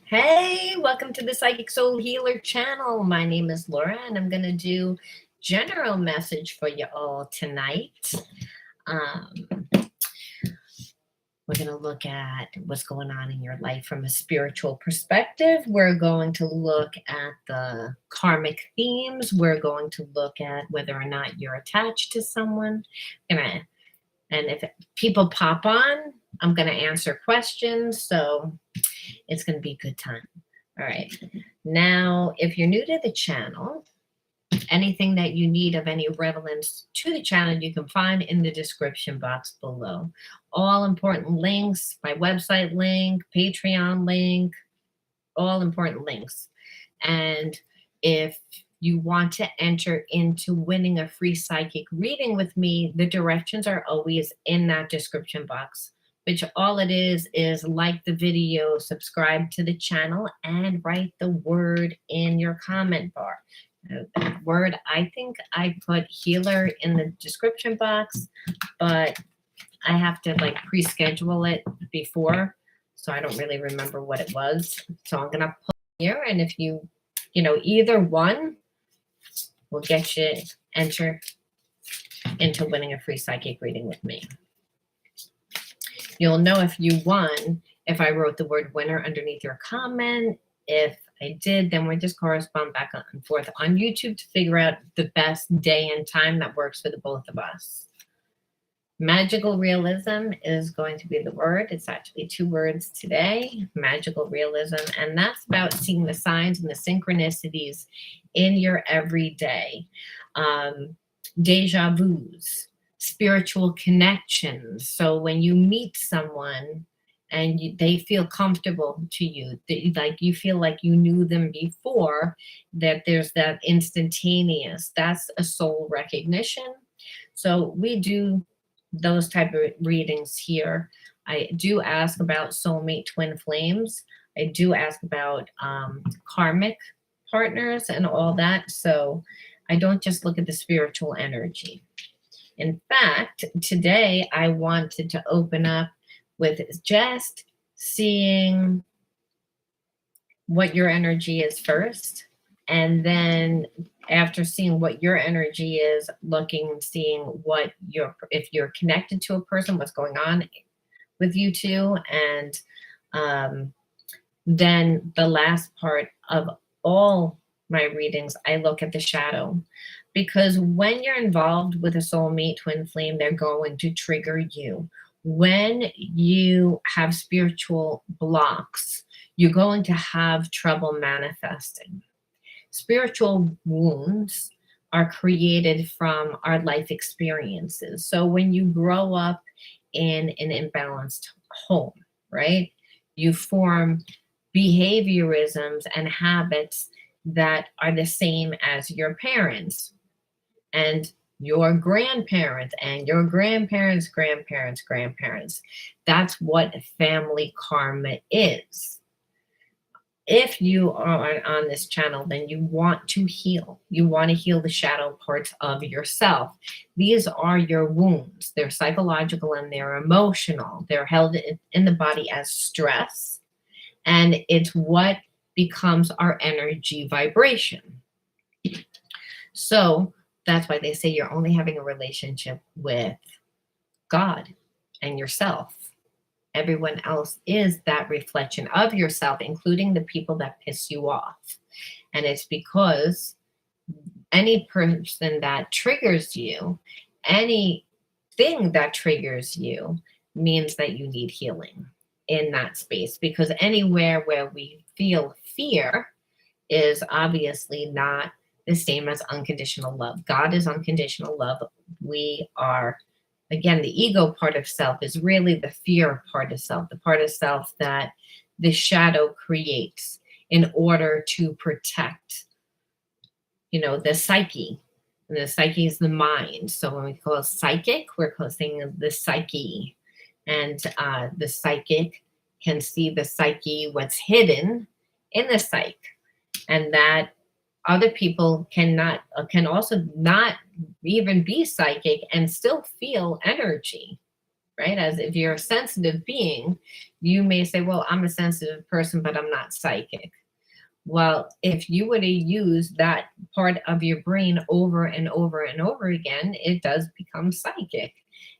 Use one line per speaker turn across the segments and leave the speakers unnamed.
Hey, welcome to the Psychic Soul Healer channel. My name is Laura, and I'm going to do general message for you all tonight. We're going to look at what's going on in your life from a spiritual perspective. We're going to look at the karmic themes. We're going to look at whether or not you're attached to someone. And if people pop on, I'm going to answer questions. So it's going to be a good time. All right. Now, if you're new to the channel, anything that you need of any relevance to the channel, you can find in the description box below. All important links, my website link, Patreon link, all important links. And if you want to enter into winning a free psychic reading with me, the directions are always in that description box, which all it is like the video, subscribe to the channel, and write the word in your comment bar. The word, I think I put healer in the description box, but I have to like pre-schedule it before, so I don't really remember what it was. So I'm going to put here, and if you either one will get you enter into winning a free psychic reading with me. You'll know if you won if I wrote the word winner underneath your comment. If I did, then we just correspond back and forth on YouTube to figure out the best day and time that works for the both of us. Magical realism is going to be the word. It's actually 2 words today, magical realism. And that's about seeing the signs and the synchronicities in your everyday. Deja vus, spiritual connections. So when you meet someone and they feel comfortable to you, like you feel like you knew them before, that there's that instantaneous, that's a soul recognition. So we do those type of readings here. I do ask about soulmate twin flames. I do ask about karmic partners and all that. So I don't just look at the spiritual energy. In fact, today I wanted to open up with just seeing what your energy is first. And then after seeing what your energy is, seeing what if you're connected to a person, what's going on with you two. And then the last part of all my readings, I look at the shadow. Because when you're involved with a soulmate twin flame, they're going to trigger you. When you have spiritual blocks, you're going to have trouble manifesting. Spiritual wounds are created from our life experiences. So when you grow up in an imbalanced home, right, you form behaviorisms and habits that are the same as your parents and your grandparents and your grandparents' grandparents. That's what family karma is. If you are on this channel, then you want to heal. You want to heal the shadow parts of yourself. These are your wounds. They're psychological and they're emotional. They're held in the body as stress. And it's what becomes our energy vibration. So that's why they say you're only having a relationship with God and yourself. Everyone else is that reflection of yourself, including the people that piss you off. And it's because any person that triggers you, anything that triggers you, means that you need healing in that space. Because anywhere where we feel fear is obviously not the same as unconditional love. God is unconditional love. We are, again, the ego part of self is really the fear part of self, the part of self that the shadow creates in order to protect, the psyche. And the psyche is the mind. So when we call it psychic, we're saying the psyche. And the psychic can see the psyche, what's hidden in the psyche. And that other people can also not even be psychic and still feel energy, right? As if you're a sensitive being, you may say, well, I'm a sensitive person, but I'm not psychic. Well, if you were to use that part of your brain over and over and over again, it does become psychic.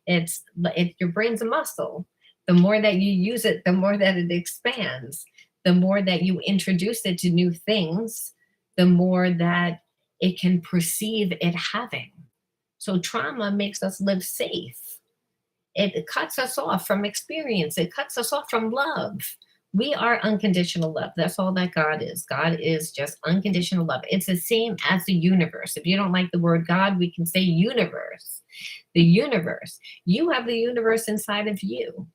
Your brain's a muscle. The more that you use it, the more that it expands. The more that you introduce it to new things, the more that it can perceive it having. So trauma makes us live safe. It cuts us off from experience. It cuts us off from love. We are unconditional love. That's all that God is. God is just unconditional love. It's the same as the universe. If you don't like the word God, we can say universe. The universe. You have the universe inside of you.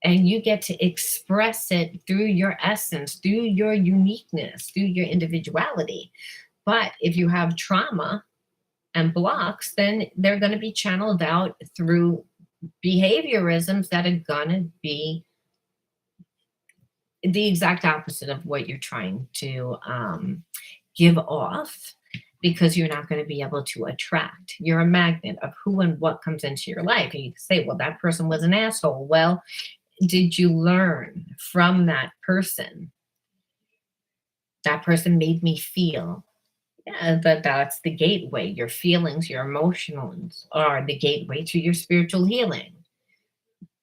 And you get to express it through your essence, through your uniqueness, through your individuality. But if you have trauma and blocks, then they're going to be channeled out through behaviorisms that are going to be the exact opposite of what you're trying to give off, because you're not going to be able to attract. You're a magnet of who and what comes into your life. And you can say, well, that person was an asshole. Well, did you learn from that person? That person made me feel. Yeah, that's the gateway. Your feelings, your emotions are the gateway to your spiritual healing.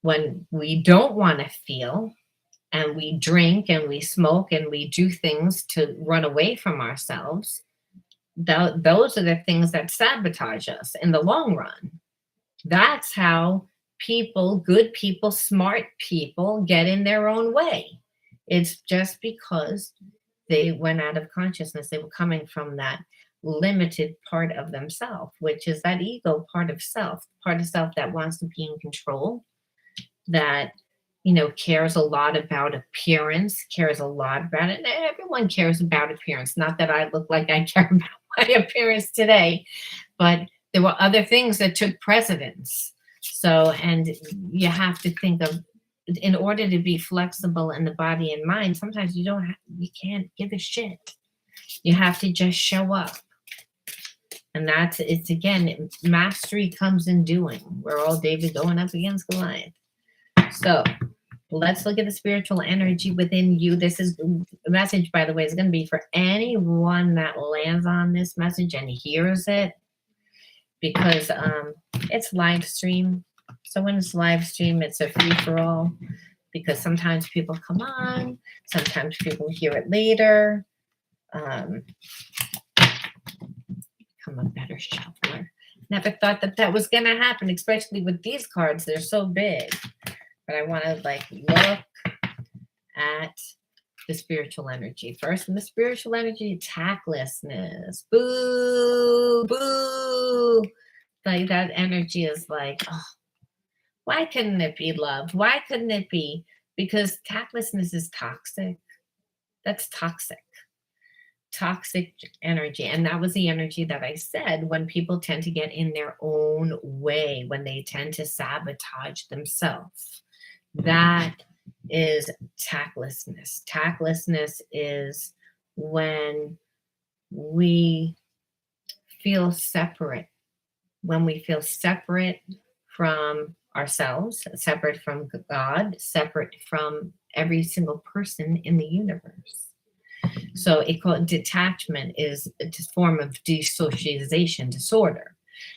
When we don't want to feel, and we drink and we smoke and we do things to run away from ourselves, those are the things that sabotage us in the long run. That's how people, good people, smart people get in their own way. It's just because they went out of consciousness. They were coming from that limited part of themselves, which is that ego part of self that wants to be in control, that cares a lot about appearance, cares a lot about it. Everyone cares about appearance. Not that I look like I care about my appearance today, but there were other things that took precedence. So, and you have to think of, in order to be flexible in the body and mind, sometimes you can't give a shit. You have to just show up. And it's again, mastery comes in doing. We're all David going up against Goliath. So let's look at the spiritual energy within you. This is a message, by the way, is going to be for anyone that lands on this message and hears it, because it's live stream. So when it's live stream, it's a free for all, because sometimes people come on, sometimes people hear it later. Become a better shuffler. Never thought that was going to happen, especially with these cards. They're so big. But I want to look at the spiritual energy first. And the spiritual energy, tactlessness. Boo, boo. Like that energy is like, oh, why couldn't it be love? Why couldn't it be? Because tactlessness is toxic. That's toxic. Toxic energy. And that was the energy that I said, when people tend to get in their own way, when they tend to sabotage themselves. That is tactlessness. Tactlessness is when we feel separate, when we feel separate from ourselves, separate from God, separate from every single person in the universe. So detachment is a form of dissociation disorder.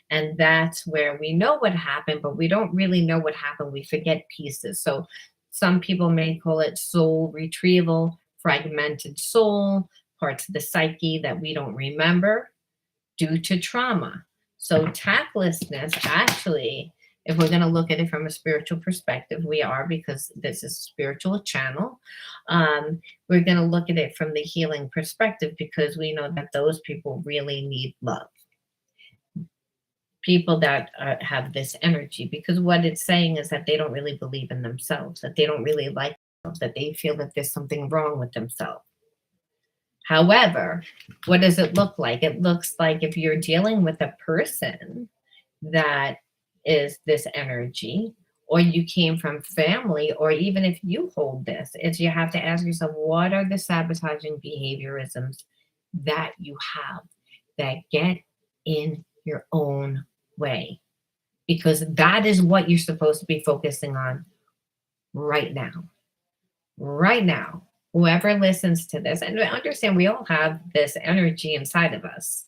And that's where we know what happened, but we don't really know what happened. We forget pieces. So some people may call it soul retrieval, fragmented soul, parts of the psyche that we don't remember due to trauma. So tactlessness, actually, if we're going to look at it from a spiritual perspective, we are, because this is a spiritual channel. We're going to look at it from the healing perspective, because we know that those people really need love. People that have this energy, because what it's saying is that they don't really believe in themselves, that they don't really like themselves, that they feel that there's something wrong with themselves. However, what does it look like? It looks like if you're dealing with a person that is this energy, or you came from family, or even if you hold this, you have to ask yourself, what are the sabotaging behaviorisms that you have that get in your own way? because that is what you're supposed to be focusing on right now. Right now. Whoever listens to this, and understand we all have this energy inside of us.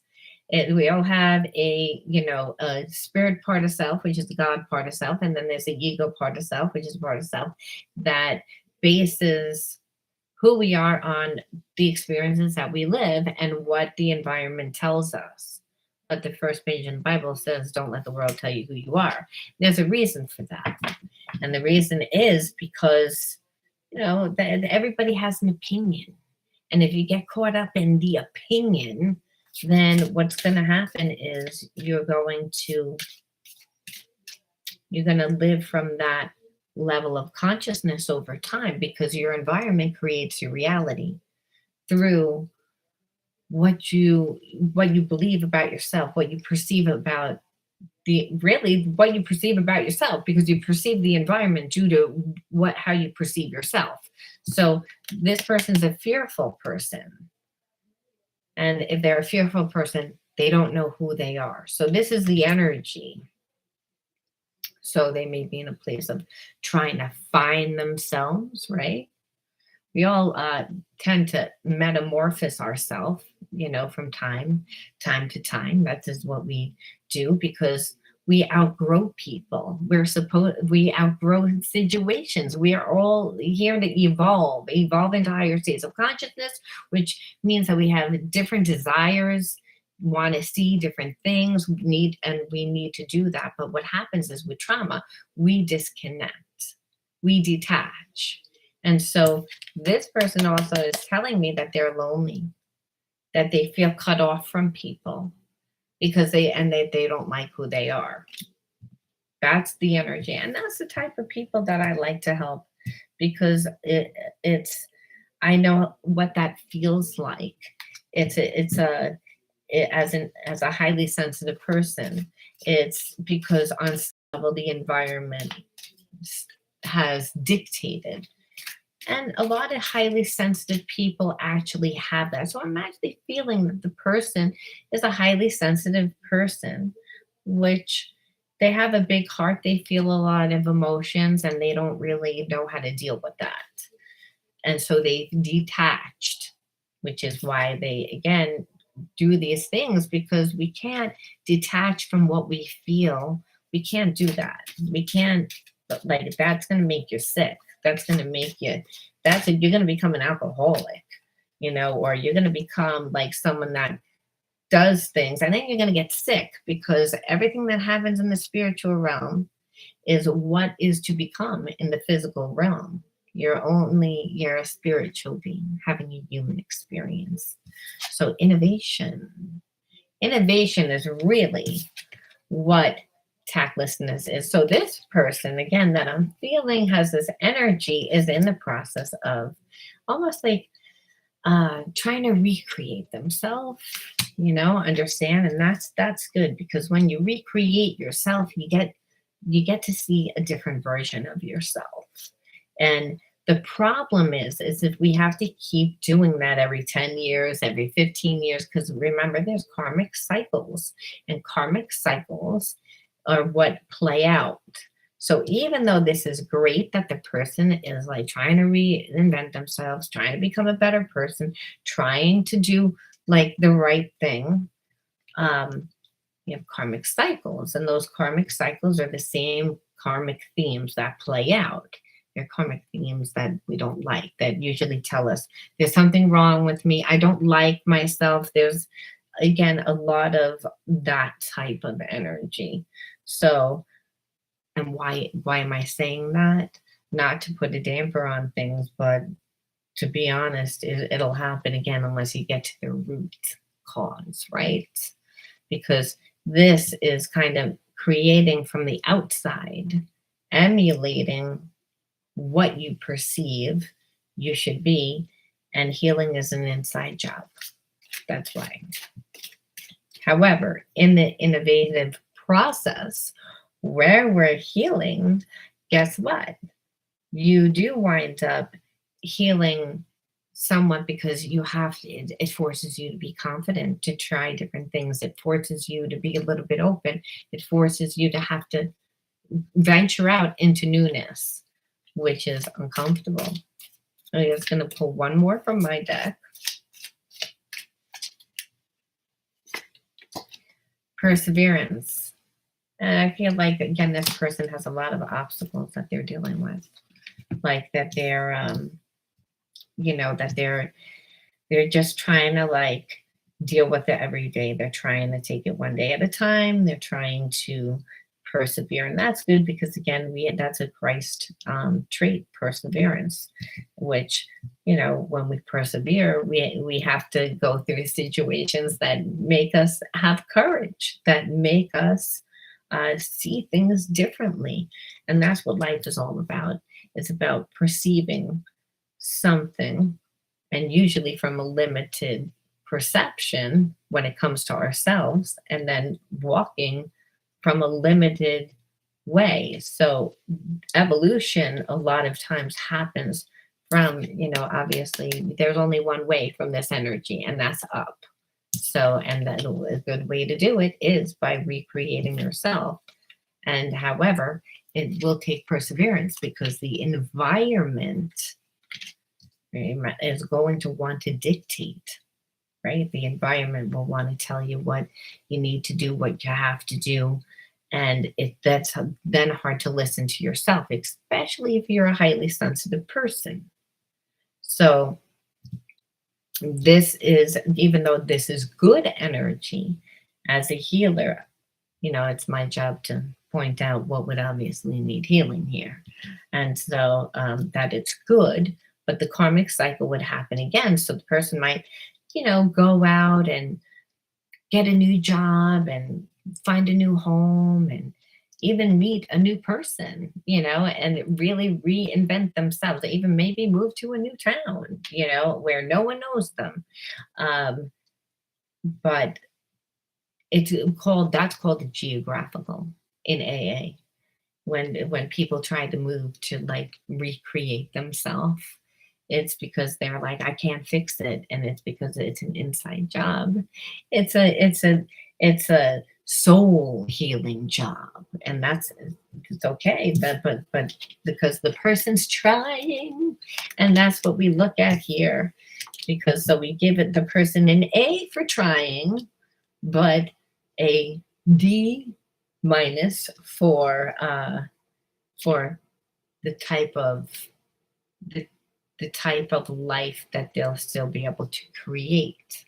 We all have a spirit part of self, which is the God part of self, and then there's the ego part of self, which is a part of self that bases who we are on the experiences that we live and what the environment tells us. But the first page in the Bible says, don't let the world tell you who you are. There's a reason for that. And the reason is because, that everybody has an opinion. And if you get caught up in the opinion, then what's going to happen is you're going to live from that level of consciousness over time, because your environment creates your reality through what you believe about yourself, what you perceive about what you perceive about yourself, because you perceive the environment due to how you perceive yourself. So this person's a fearful person. And if they're a fearful person, they don't know who they are. So this is the energy. So they may be in a place of trying to find themselves, right? We all tend to metamorphose ourselves, from time to time. That is what we do, because we outgrow people. We outgrow situations. We are all here to evolve into higher states of consciousness, which means that we have different desires, want to see different things. We need to do that. But what happens is with trauma, we disconnect, we detach. And so this person also is telling me that they're lonely, that they feel cut off from people because they don't like who they are. That's the energy. And that's the type of people that I like to help, because I know what that feels like. As a highly sensitive person, it's because on some level the environment has dictated. And a lot of highly sensitive people actually have that. So I'm actually feeling that the person is a highly sensitive person, which they have a big heart. They feel a lot of emotions and they don't really know how to deal with that. And so they've detached, which is why they, again, do these things, because we can't detach from what we feel. We can't do that. We can't, that's going to make you sick. That's going to make you, you're going to become an alcoholic, or you're going to become like someone that does things, and then you're going to get sick, because everything that happens in the spiritual realm is what is to become in the physical realm. You're a spiritual being having a human experience. So innovation is really what tactlessness is. So this person, again, that I'm feeling has this energy, is in the process of almost like trying to recreate themselves, understand. And that's good, because when you recreate yourself, you get to see a different version of yourself. And the problem is if we have to keep doing that every 10 years, every 15 years, because remember, there's karmic cycles, and karmic cycles are what play out. So even though this is great that the person is like trying to reinvent themselves, trying to become a better person, trying to do like the right thing, you have karmic cycles, and those karmic cycles are the same karmic themes that play out. They're karmic themes that we don't like, that usually tell us there's something wrong with me. I don't like myself. There's, again, a lot of that type of energy. So, and why am I saying that? Not to put a damper on things, but to be honest, it'll happen again unless you get to the root cause, right? Because this is kind of creating from the outside, emulating what you perceive you should be, and healing is an inside job. That's why. However, in the innovative process where we're healing, guess what? You do wind up healing somewhat because you have to, it forces you to be confident, to try different things. It forces you to be a little bit open. It forces you to have to venture out into newness, which is uncomfortable. I'm just going to pull one more from my deck. Perseverance. And I feel like, again, this person has a lot of obstacles that they're dealing with. Like that they're, that they're just trying to like deal with it every day. They're trying to take it one day at a time. They're trying to persevere, and that's good because again, that's a Christ trait, perseverance. Which when we persevere, we have to go through situations that make us have courage, that make us see things differently, and that's what life is all about. It's about perceiving something, and usually from a limited perception when it comes to ourselves, and then walking from a limited way. So evolution a lot of times happens from, obviously there's only one way from this energy, and that's up. So, and then a good way to do it is by recreating yourself. And however, it will take perseverance because the environment is going to want to dictate, right? The environment will want to tell you what you need to do, what you have to do. And that's then hard to listen to yourself, especially if you're a highly sensitive person. So this is, even though this is good energy, as a healer, it's my job to point out what would obviously need healing here. And so that it's good, but the karmic cycle would happen again. So the person might, go out and get a new job and find a new home and even meet a new person, and really reinvent themselves. They even maybe move to a new town, where no one knows them. But that's called geographical in AA. When people try to move to like recreate themselves, it's because they're like, I can't fix it, and it's because it's an inside job. It's a soul healing job, and it's okay. But because the person's trying, and that's what we look at here. Because so we give it the person an A for trying, but a D minus for the type of the type of life that they'll still be able to create.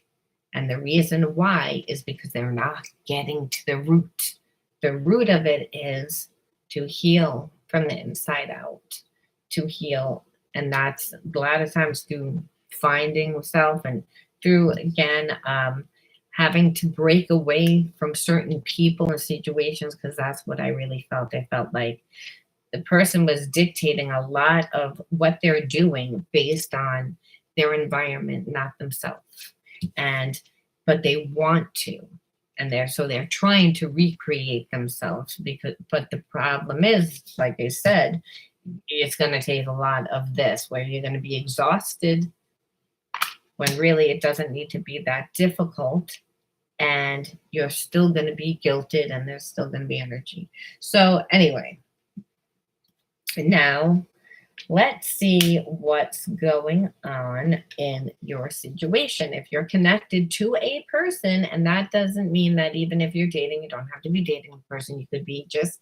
And the reason why is because they're not getting to the root. The root of it is to heal from the inside out, to heal. And that's a lot of times through finding self, and through, again, having to break away from certain people and situations, because that's what I really felt. I felt like the person was dictating a lot of what they're doing based on their environment, not themselves. But they want to, and they're trying to recreate themselves, but the problem is, like I said, it's going to take a lot of this, where you're going to be exhausted when really it doesn't need to be that difficult, and you're still going to be guilted, and there's still going to be energy. So anyway, now let's see what's going on in your situation. If you're connected to a person, and that doesn't mean that even if you're dating, you don't have to be dating a person. You could be just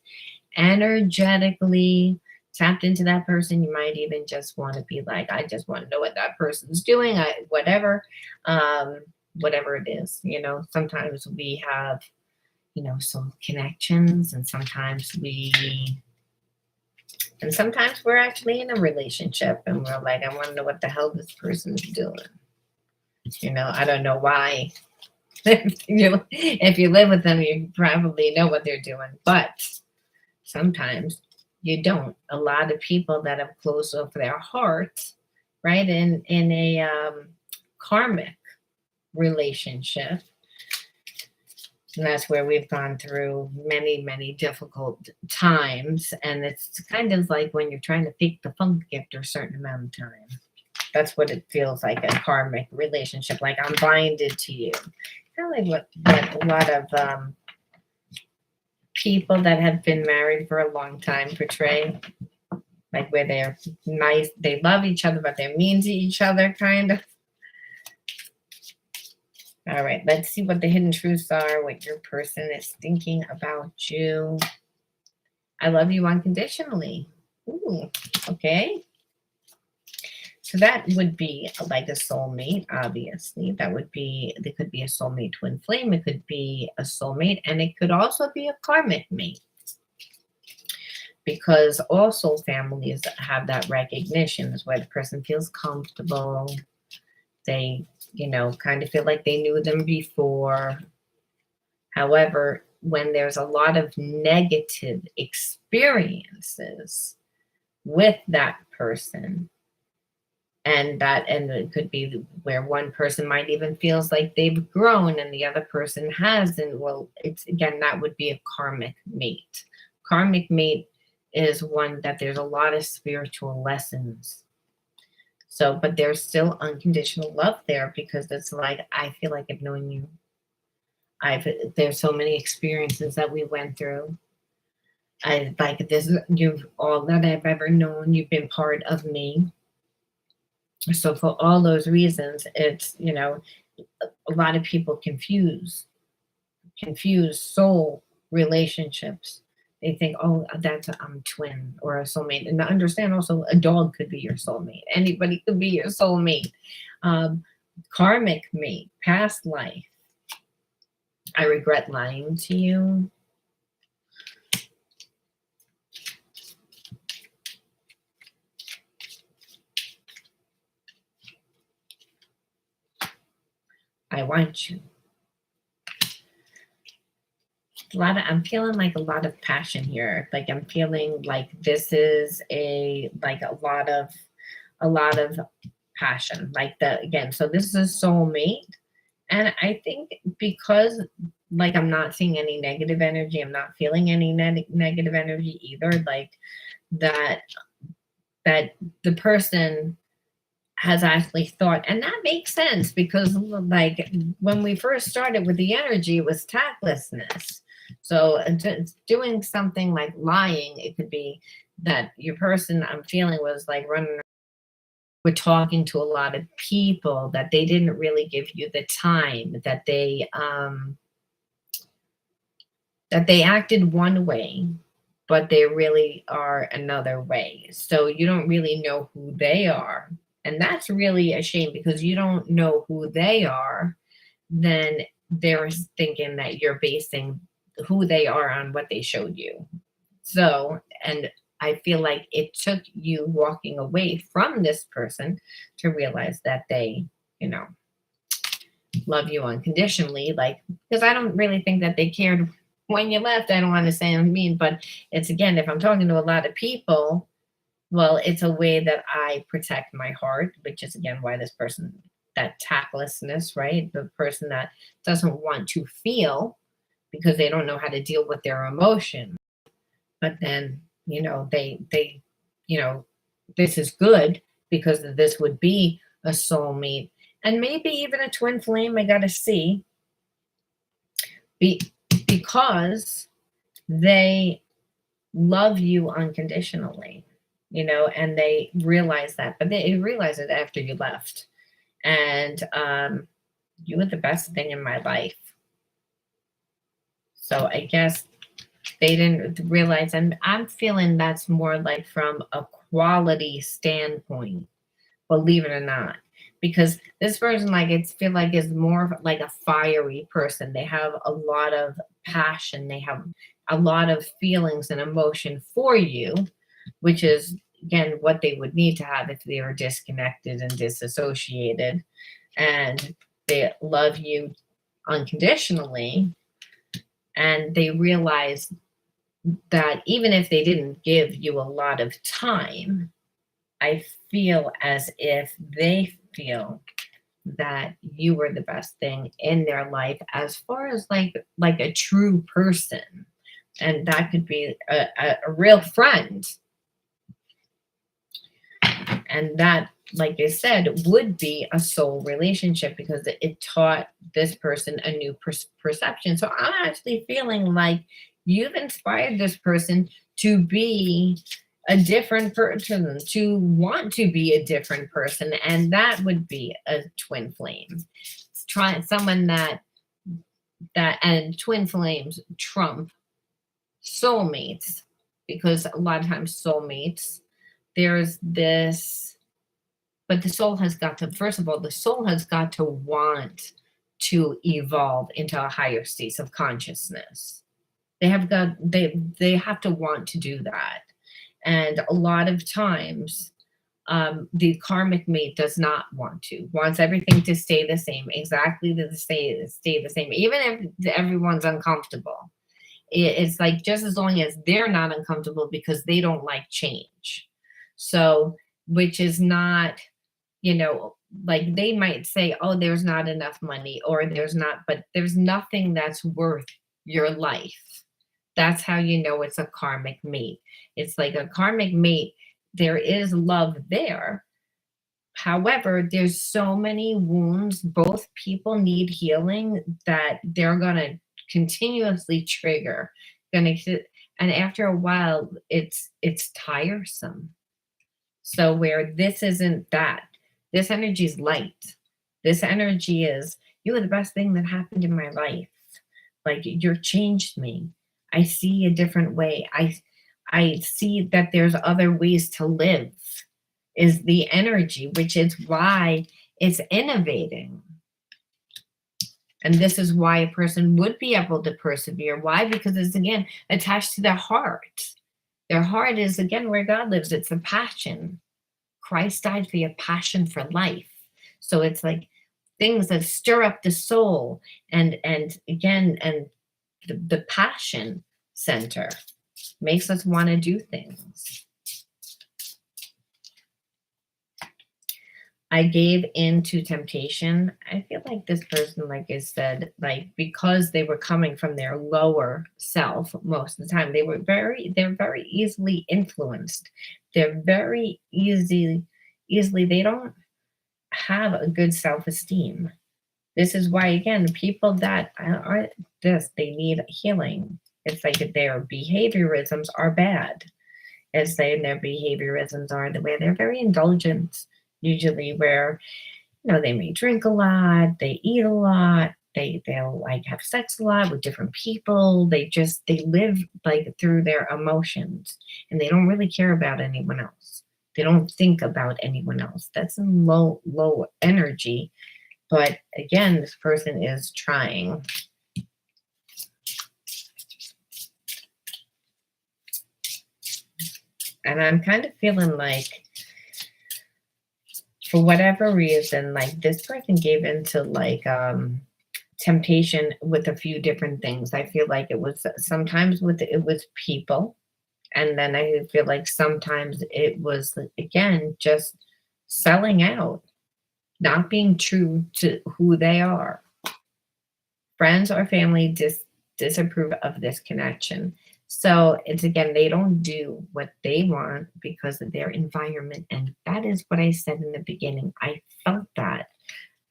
energetically tapped into that person. You might even just want to be like, I just want to know what that person's doing. Whatever it is, sometimes we have, soul connections, and sometimes we're actually in a relationship, and we're like, I want to know what the hell this person's doing. I don't know why. If you live with them, you probably know what they're doing, but sometimes you don't. A lot of people that have closed off their hearts, right, in a karmic relationship, and that's where we've gone through many, many difficult times. And it's kind of like when you're trying to fake the funk after a certain amount of time. That's what it feels like, a karmic relationship. Like I'm binded to you. Kind of like what a lot of people that have been married for a long time portray. Like where they're nice, they love each other, but they're mean to each other, kind of. All right, let's see what the hidden truths are, what your person is thinking about you. I love you unconditionally. Ooh, okay. So that would be like a soulmate, obviously. That would be, there could be a soulmate twin flame. It could be a soulmate, and it could also be a karmic mate. Because all soul families have that recognition, is where the person feels comfortable. They, you know, kind of feel like they knew them before. However, when there's a lot of negative experiences with that person, and it could be where one person might even feels like they've grown and the other person hasn't, well, it's, again, that would be a karmic mate. Karmic mate is one that there's a lot of spiritual lessons. So, but there's still unconditional love there, because it's like, I feel like I've known you. There's so many experiences that we went through. I like this, you've all that I've ever known, you've been part of me. So for all those reasons, it's, you know, a lot of people confuse soul relationships. They think, oh, that's a twin or a soulmate. And understand also, a dog could be your soulmate. Anybody could be your soulmate. Karmic mate, past life. I regret lying to you. I want you. I'm feeling like a lot of passion here. Like I'm feeling like this is a lot of passion. Like that again. So this is a soulmate. And I think because like I'm not seeing any negative energy, I'm not feeling any negative energy either. Like that the person has actually thought, and that makes sense, because like when we first started with the energy, it was tactlessness. So doing something like lying, it could be that your person, I'm feeling, was like running, we're talking to a lot of people, that they didn't really give you the time, that they acted one way, but they really are another way. So you don't really know who they are. And that's really a shame, because you don't know who they are. Then they're thinking that you're basing who they are on what they showed you. So, and I feel like it took you walking away from this person to realize that they, you know, love you unconditionally. Like, because I don't really think that they cared when you left. I don't want to say I'm mean, but it's, again, if I'm talking to a lot of people, well, it's a way that I protect my heart, which is, again, why this person, that tactlessness, right? The person that doesn't want to feel because they don't know how to deal with their emotion. But then, you know, they, you know, this is good, because this would be a soulmate, and maybe even a twin flame. I got to see, because they love you unconditionally, you know, and they realize that, but they realize it after you left. And you were the best thing in my life. So I guess they didn't realize, and I'm feeling that's more like from a quality standpoint, believe it or not. Because this person, like, it's feel like is more like a fiery person. They have a lot of passion. They have a lot of feelings and emotion for you, which is, again, what they would need to have if they were disconnected and disassociated. And they love you unconditionally. And they realize that even if they didn't give you a lot of time, I feel as if they feel that you were the best thing in their life, as far as like a true person. And that could be a real friend. And that, like I said, would be a soul relationship because it taught this person a new perception. So I'm actually feeling like you've inspired this person to be a different person, to want to be a different person. And that would be a twin flame. Try someone and twin flames trump soulmates, because a lot of times soulmates, there's this, but the soul has got to, first of all, the soul has got to want to evolve into a higher state of consciousness. They have have to want to do that. And a lot of times, the karmic mate does not want to, wants everything to stay the same, exactly stay the same, even if everyone's uncomfortable. It's like just as long as they're not uncomfortable, because they don't like change. So, which is not, like they might say, oh, there's not enough money, or but there's nothing that's worth your life. That's how you know it's a karmic mate. It's like a karmic mate, there is love there. However, there's so many wounds, both people need healing, that they're going to continuously trigger. And after a while, it's tiresome. So where this isn't that. This energy is light. This energy is, you are the best thing that happened in my life. Like, you've changed me. I see a different way. I see that there's other ways to live, is the energy, which is why it's innovating. And this is why a person would be able to persevere. Why? Because it's, again, attached to their heart. Their heart is, again, where God lives. It's a passion. Christ died for your passion for life. So it's like things that stir up the soul, and again, and the passion center makes us want to do things. I gave in to temptation. I feel like this person, like I said, like, because they were coming from their lower self most of the time, they're very easily influenced. They're very easily, they don't have a good self-esteem. This is why, again, people that are this, they need healing. It's like their behaviorisms are bad. It's like their behaviorisms are the way they're very indulgent, usually, where, they may drink a lot, they eat a lot, they'll like have sex a lot with different people. They live like through their emotions, and they don't really care about anyone else. They don't think about anyone else. That's in low energy. But again, this person is trying. And I'm kind of feeling like, for whatever reason, like this person gave into like temptation with a few different things. I feel like it was sometimes it was people. And then I feel like sometimes it was, again, just selling out, not being true to who they are. Friends or family disapprove of this connection. So it's, again, they don't do what they want because of their environment. And that is what I said in the beginning. I felt that.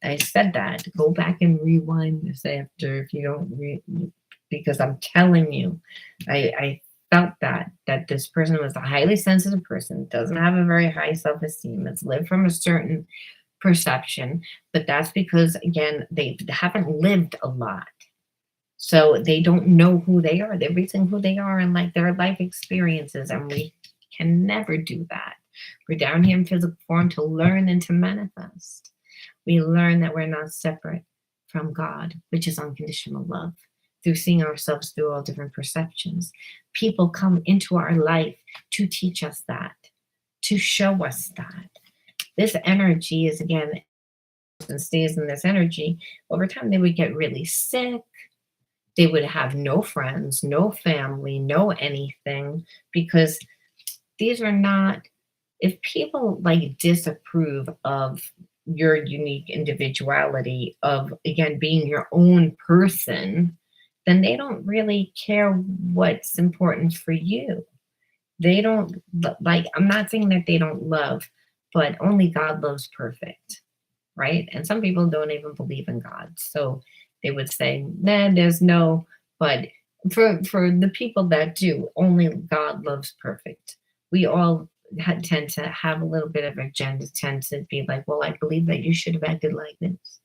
I said that. Go back and rewind this after if you don't because I'm telling you, I felt that this person was a highly sensitive person, doesn't have a very high self-esteem, has lived from a certain perception, but that's because, again, they haven't lived a lot. So they don't know who they are. They're basing who they are on like their life experiences, and we can never do that. We're down here in physical form to learn and to manifest. We learn that we're not separate from God, which is unconditional love, through seeing ourselves through all different perceptions. People come into our life to teach us that, to show us that. This energy is, again, and stays in this energy. Over time, they would get really sick. They would have no friends, no family, no anything, because these are not, if people like disapprove of your unique individuality, of, again, being your own person, then they don't really care what's important for you. They don't, like, I'm not saying that they don't love, but only God loves perfect, right? And some people don't even believe in God. So they would say, nah, there's no, but for the people that do, only God loves perfect. We all tend to have a little bit of agenda, tend to be like, well, I believe that you should have acted like this.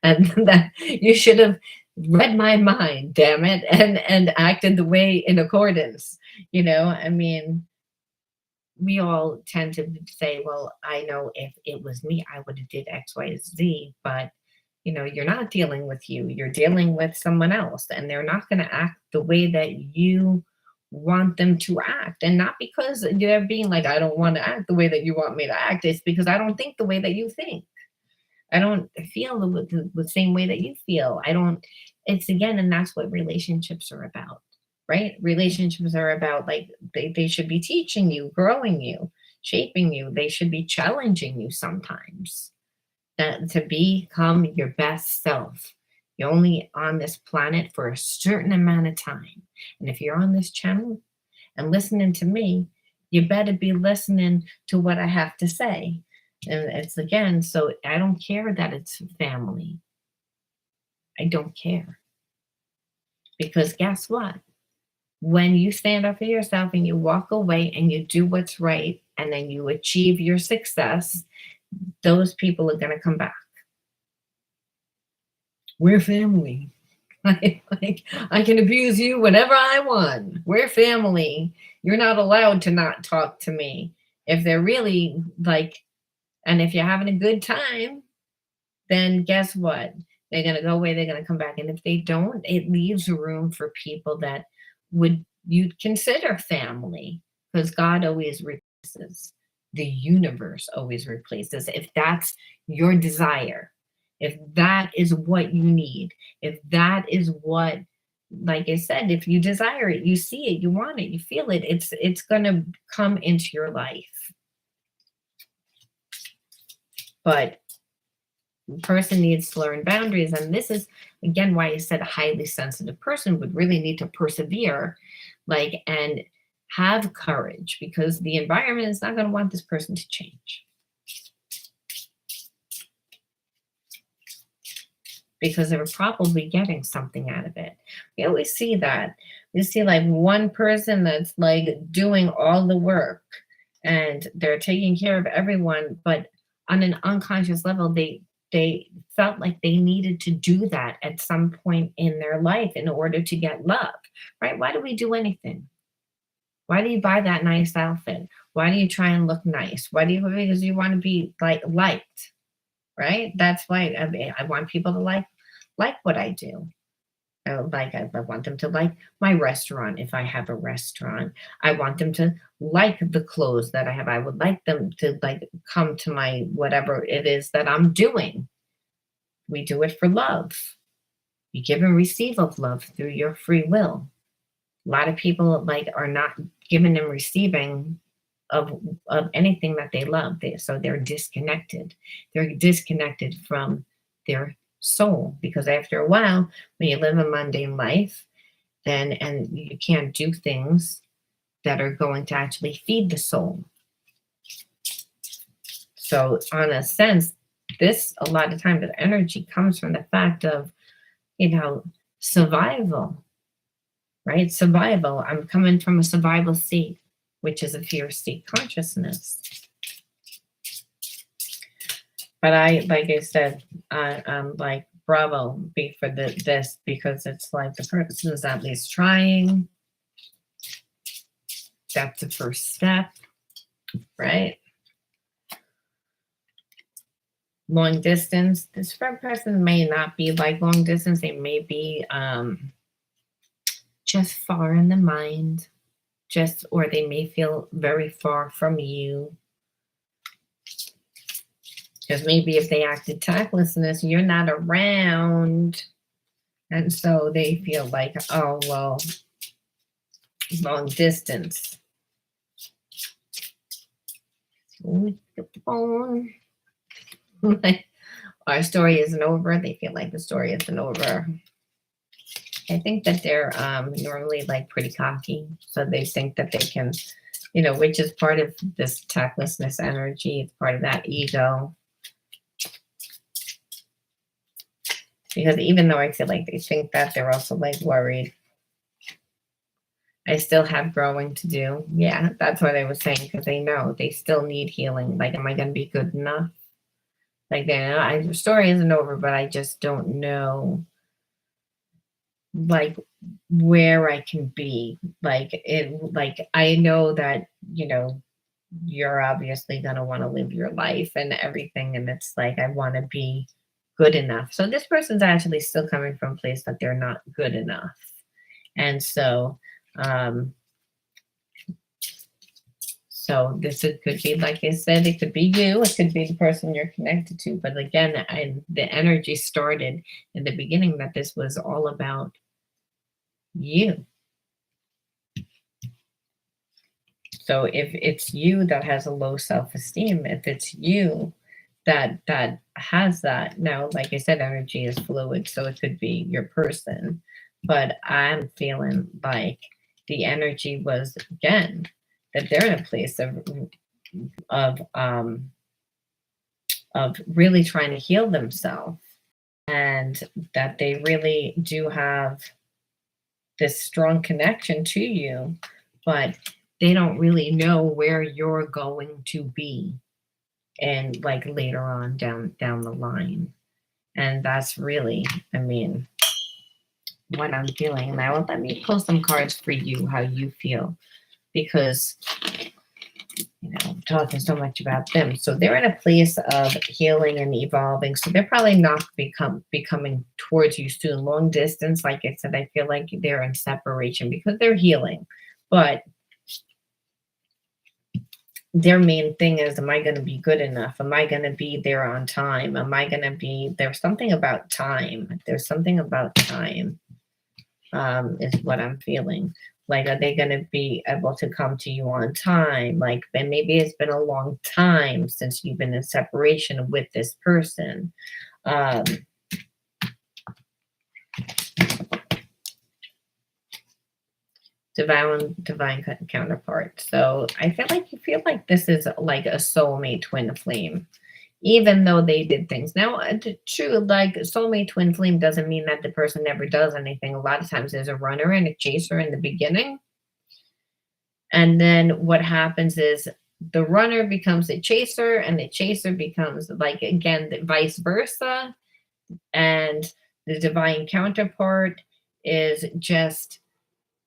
And that you should have read my mind, damn it, and acted the way in accordance. I mean, we all tend to say, well, I know if it was me, I would have did X, Y, Z, but you're not dealing with you, you're dealing with someone else, and they're not going to act the way that you want them to act. And not because they're being like, I don't want to act the way that you want me to act. It's because I don't think the way that you think. I don't feel the same way that you feel. I don't, it's again, and that's what relationships are about, right? Relationships are about, like, they should be teaching you, growing you, shaping you. They should be challenging you sometimes to become your best self. You're only on this planet for a certain amount of time. And if you're on this channel and listening to me, you better be listening to what I have to say. And it's again, so I don't care that it's family. I don't care. Because guess what? When you stand up for yourself and you walk away and you do what's right and then you achieve your success, those people are going to come back. We're family. Like, I can abuse you whenever I want. We're family. You're not allowed to not talk to me. If they're really like, and if you're having a good time, then guess what? They're going to go away. They're going to come back. And if they don't, it leaves room for people that you'd consider family, because God always replaces. The universe always replaces. If that's your desire, if that is what you need, if that is what, like I said, if you desire it, you see it, you want it, you feel it, it's going to come into your life. But the person needs to learn boundaries. And this is, again, why I said a highly sensitive person would really need to persevere, and have courage, because the environment is not going to want this person to change. Because they're probably getting something out of it. We always see that. We see one person that's doing all the work and they're taking care of everyone, but on an unconscious level, they felt like they needed to do that at some point in their life in order to get love, right? Why do we do anything? Why do you buy that nice outfit? Why do you try and look nice? Because you want to be liked, right? That's why I want people to like what I do. I want them to like my restaurant if I have a restaurant. I want them to like the clothes that I have. I would like them to come to my whatever it is that I'm doing. We do it for love. You give and receive of love through your free will. A lot of people are not giving and receiving of anything that they love. So they're disconnected. They're disconnected from their soul, because after a while, when you live a mundane life, and you can't do things that are going to actually feed the soul. So on a sense, this, a lot of times, the energy comes from the fact of, survival, right? Survival. I'm coming from a survival state, which is a fear state consciousness. But like I said, I'm bravo for this, because it's the person is at least trying. That's the first step, right? Long distance. This person may not be long distance. They may be just far in the mind, or they may feel very far from you. Because maybe if they acted tactlessness, you're not around. And so they feel oh, well, long distance. Ooh, the phone. Our story isn't over. They feel like the story isn't over. I think that they're normally pretty cocky. So they think that they can you know, which is part of this tactlessness energy. It's part of that ego. Because even though I feel like they think that, they're also like worried. I still have growing to do. Yeah, that's what I was saying, because they know they still need healing. Like, am I going to be good enough? Like, the story isn't over, but I just don't know, like, where I can be. Like, I know that, you know, you're obviously going to want to live your life and everything. And it's like, I want to be good enough. So this person's actually still coming from a place that they're not good enough. And so, so this could be, like I said, it could be you, it could be the person you're connected to. But again, the energy started in the beginning that this was all about you. So if it's you that has a low self-esteem, if it's you that has that, now, like I said, energy is fluid, so it could be your person. But I'm feeling like the energy was, again, that they're in a place of really trying to heal themselves, and that they really do have this strong connection to you, but they don't really know where you're going to be, and like later on down the line. And that's really, I mean, what I'm feeling. Now let me pull some cards for you, how you feel, because, you know, I'm talking so much about them. So they're in a place of healing and evolving. So they're probably not becoming towards you soon. Long distance, like I said, I feel like they're in separation because they're healing. But their main thing is, am I going to be good enough? Am I going to be there on time? Am I going to be, there's something about time. There's something about time, is what I'm feeling. Like, are they going to be able to come to you on time? Like, and maybe it's been a long time since you've been in separation with this person. Divine counterpart. So I feel like this is like a soulmate twin flame, even though they did things. Now, true, like soulmate twin flame doesn't mean that the person never does anything. A lot of times there's a runner and a chaser in the beginning. And then what happens is the runner becomes a chaser, and the chaser becomes, like, again, the vice versa. And the divine counterpart is just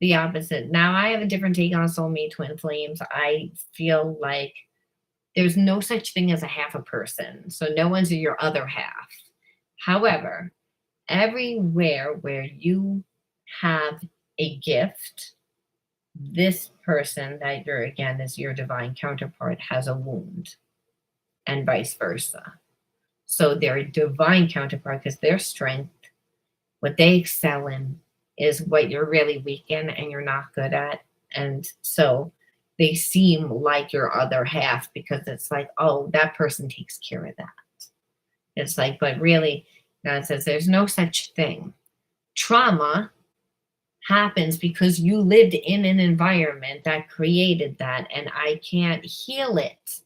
the opposite. Now, I have a different take on soulmate twin flames. I feel like there's no such thing as a half a person. So no one's your other half. However, everywhere where you have a gift, this person that you're, again, is your divine counterpart, has a wound, and vice versa. So their divine counterpart, because their strength, what they excel in, is what you're really weak in and you're not good at. And so they seem like your other half, because it's like, oh, that person takes care of that. It's like, but really, God says there's no such thing. Trauma happens because you lived in an environment that created that, and I can't heal it.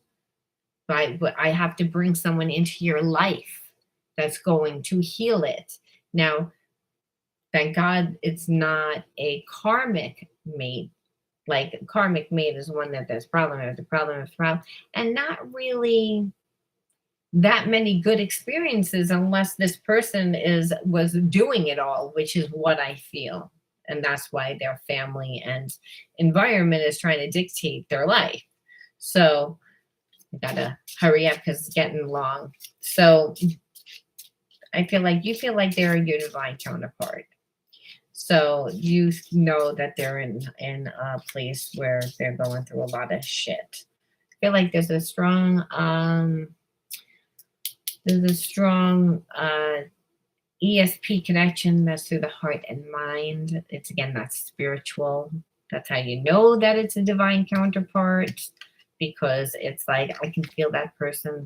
But I have to bring someone into your life that's going to heal it. Now, thank God it's not a karmic mate. Like, karmic mate is one that there's problem after problem after problem, and not really that many good experiences unless this person was doing it all, which is what I feel. And that's why their family and environment is trying to dictate their life. So I gotta hurry up because it's getting long. So I feel like you feel like they're your divine counterpart. So you know that they're in a place where they're going through a lot of shit. I feel like there's a strong ESP connection that's through the heart and mind. It's, again, that's spiritual. That's how you know that it's a divine counterpart, because it's like, I can feel that person.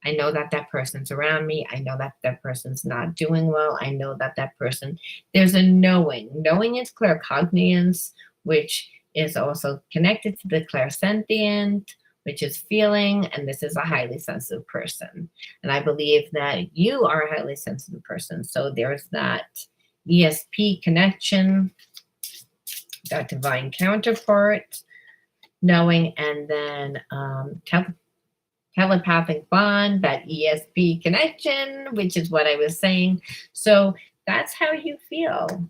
I know that that person's around me. I know that that person's not doing well. I know that that person, there's a knowing. Knowing is claircognizance, which is also connected to the clairsentient, which is feeling, and this is a highly sensitive person. And I believe that you are a highly sensitive person. So there's that ESP connection, that divine counterpart, knowing, and then telepathic bond, that ESP connection, which is what I was saying. So that's how you feel.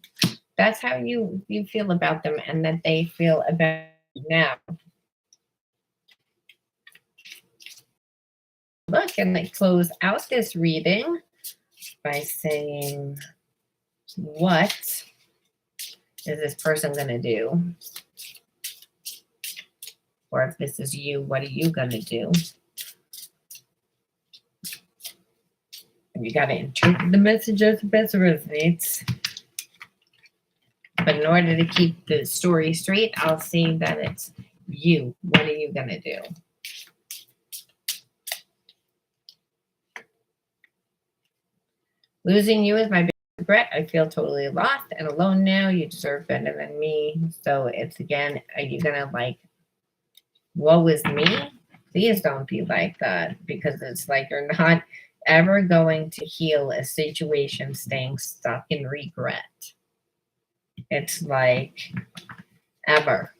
That's how you feel about them, and that they feel about you now. Look, and I close out this reading by saying, what is this person going to do? Or if this is you, what are you going to do? And you got to interpret the message as best resonates. But in order to keep the story straight, I'll say that it's you. What are you going to do? Losing you is my biggest regret. I feel totally lost and alone now. You deserve better than me. So it's, again, are you going to like, woe is me? Please don't be like that, because it's like you're not ever going to heal a situation staying stuck in regret. It's like ever.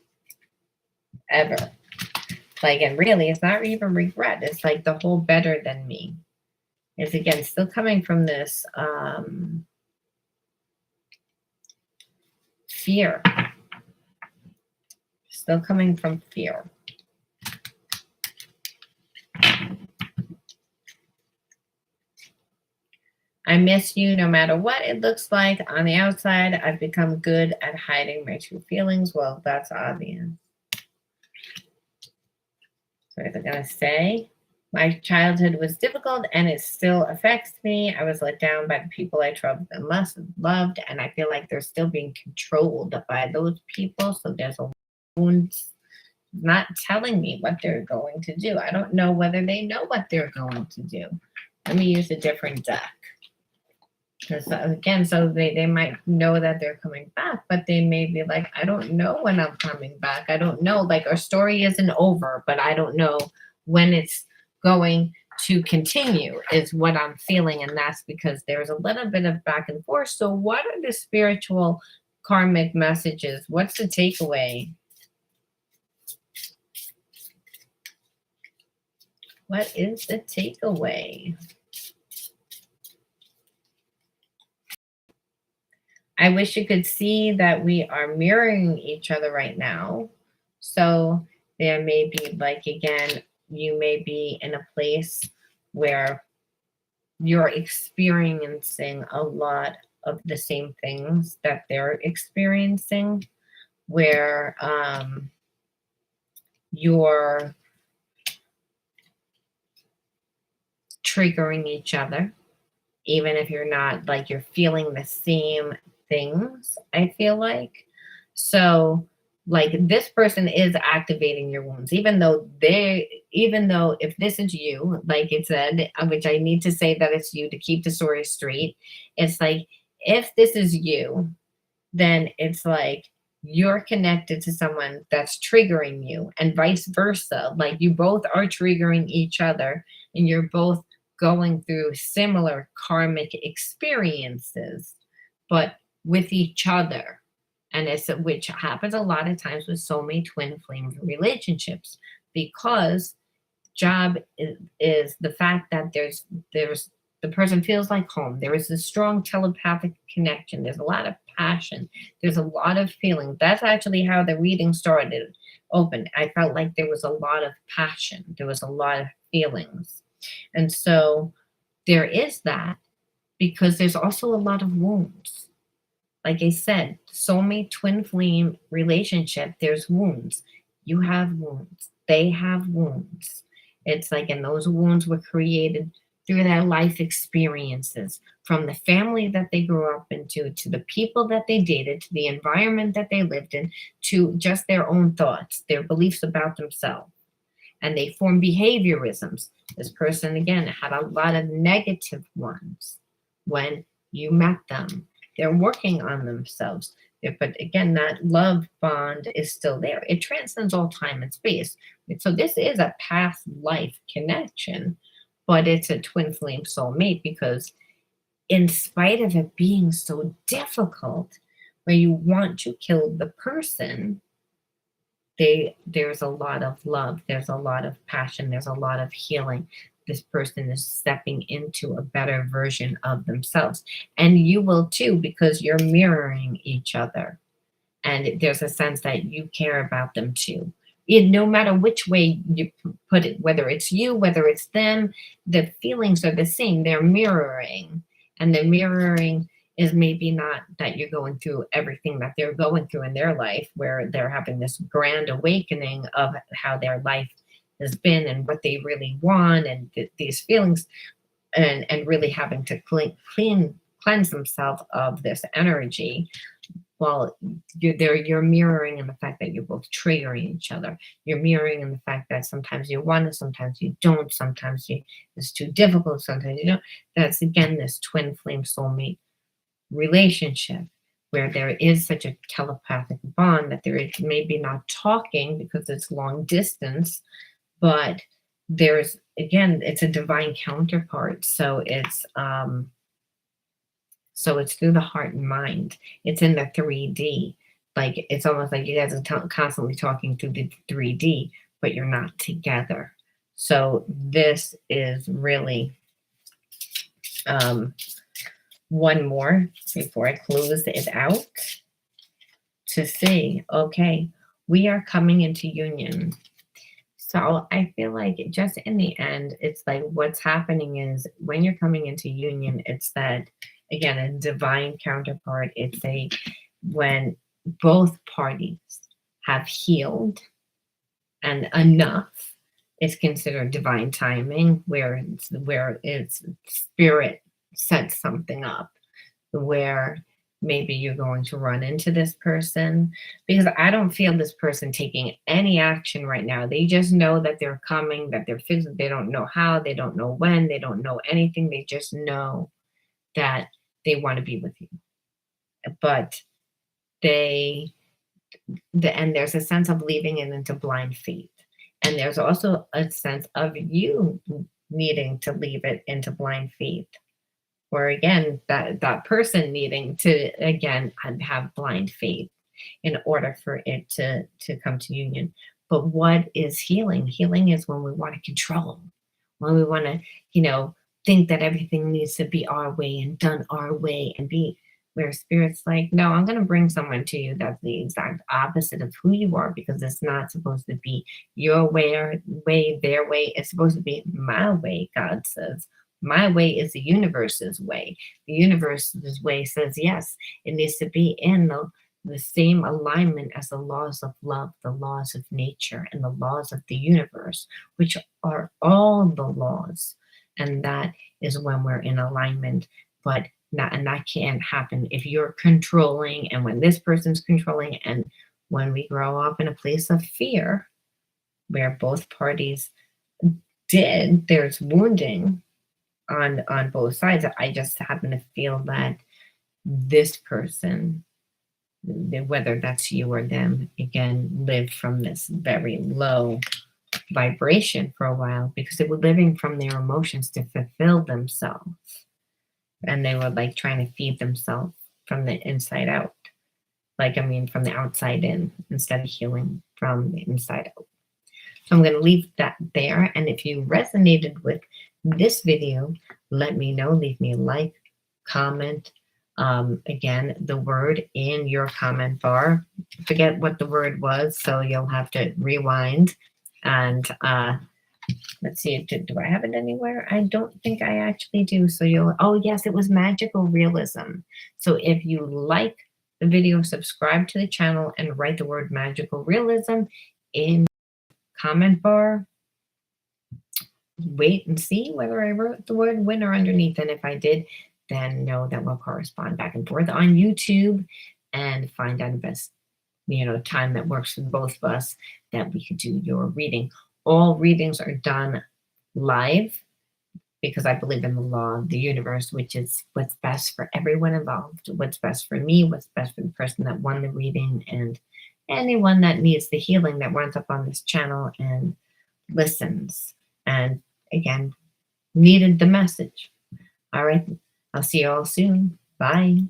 Like, and really, it's not even regret. It's like the whole better than me. It's, again, still coming from this fear. Still coming from fear. I miss you no matter what it looks like. On the outside, I've become good at hiding my true feelings. Well, that's obvious. So they're going to say, my childhood was difficult and it still affects me. I was let down by the people I trusted and loved, and I feel like they're still being controlled by those people. So there's a wound not telling me what they're going to do. I don't know whether they know what they're going to do. Let me use a different deck. Because again, so they might know that they're coming back, but they may be like, I don't know when I'm coming back. I don't know. Like, our story isn't over, but I don't know when it's going to continue, is what I'm feeling. And that's because there's a little bit of back and forth. So what are the spiritual karmic messages? What's the takeaway? What is the takeaway? I wish you could see that we are mirroring each other right now. So there may be, like, again, you may be in a place where you're experiencing a lot of the same things that they're experiencing, where you're triggering each other, even if you're not, like, you're feeling the same things, I feel like. So, like, this person is activating your wounds, even though if this is you, like it said, which I need to say that it's you to keep the story straight. It's like, if this is you, then it's like you're connected to someone that's triggering you, and vice versa. Like, you both are triggering each other, and you're both going through similar karmic experiences, but with each other. And it's, which happens a lot of times with soulmate twin flame relationships, because job is the fact that there's the person feels like home. There is a strong telepathic connection. There's a lot of passion. There's a lot of feeling. That's actually how the reading started, opened. I felt like there was a lot of passion. There was a lot of feelings. And so there is that, because there's also a lot of wounds. Like I said, soulmate twin flame relationship, there's wounds. You have wounds. They have wounds. It's like, and those wounds were created through their life experiences, from the family that they grew up into, to the people that they dated, to the environment that they lived in, to just their own thoughts, their beliefs about themselves. And they form behaviorisms. This person, again, had a lot of negative ones when you met them. They're working on themselves. But again, that love bond is still there. It transcends all time and space. So this is a past life connection, but it's a twin flame soulmate because in spite of it being so difficult, where you want to kill the person, there's a lot of love, there's a lot of passion, there's a lot of healing. This person is stepping into a better version of themselves. And you will too, because you're mirroring each other. And there's a sense that you care about them too. No matter which way you put it, whether it's you, whether it's them, the feelings are the same. They're mirroring. And the mirroring is maybe not that you're going through everything that they're going through in their life, where they're having this grand awakening of how their life has been and what they really want, and these feelings, and really having to cleanse themselves of this energy. Well, you're mirroring in the fact that you're both triggering each other. You're mirroring in the fact that sometimes you want it, sometimes you don't, sometimes it's too difficult, sometimes you don't. That's again this twin flame soulmate relationship, where there is such a telepathic bond that there is maybe not talking because it's long distance, but there's, again, it's a divine counterpart. So it's through the heart and mind. It's in the 3D. Like it's almost like you guys are constantly talking through the 3D, but you're not together. So this is really one more before I close it out to see, okay, we are coming into union. So I feel like just in the end, it's like what's happening is when you're coming into union, it's that, again, a divine counterpart. It's when both parties have healed and enough, it's considered divine timing, where it's spirit sets something up where maybe you're going to run into this person, because I don't feel this person taking any action right now. They just know that they're coming, that they're fixing. They don't know how, they don't know when, they don't know anything. They just know that they want to be with you. But and there's a sense of leaving it into blind faith. And there's also a sense of you needing to leave it into blind faith. Or again, that person needing to, again, have blind faith in order for it to come to union. But what is healing? Healing is when we want to control, when we want to, think that everything needs to be our way and done our way, and be where spirit's like, no, I'm going to bring someone to you that's the exact opposite of who you are, because it's not supposed to be your way, their way. It's supposed to be my way, God says. My way is the universe's way. The universe's way says, yes, it needs to be in the same alignment as the laws of love, the laws of nature, and the laws of the universe, which are all the laws. And that is when we're in alignment. But that can't happen if you're controlling, and when this person's controlling, and when we grow up in a place of fear, where both parties there's wounding on both sides. I just happen to feel that this person, whether that's you or them, again, lived from this very low vibration for a while, because they were living from their emotions to fulfill themselves. And they were like trying to feed themselves from the inside out. From the outside in, instead of healing from the inside out. So I'm going to leave that there. And if you resonated with this video, let me know. Leave me a like, comment. Again, the word in your comment bar. Forget what the word was, so you'll have to rewind. And let's see, do I have it anywhere? I don't think I actually do. So oh yes, it was magical realism. So if you like the video, subscribe to the channel and write the word magical realism in comment bar. Wait and see whether I wrote the word winner underneath. And if I did, then know that we'll correspond back and forth on YouTube and find out the best, time that works for both of us, that we could do your reading. All readings are done live because I believe in the law of the universe, which is what's best for everyone involved, what's best for me, what's best for the person that won the reading, and anyone that needs the healing that runs up on this channel and listens. And again, needed the message. All right. I'll see you all soon. Bye.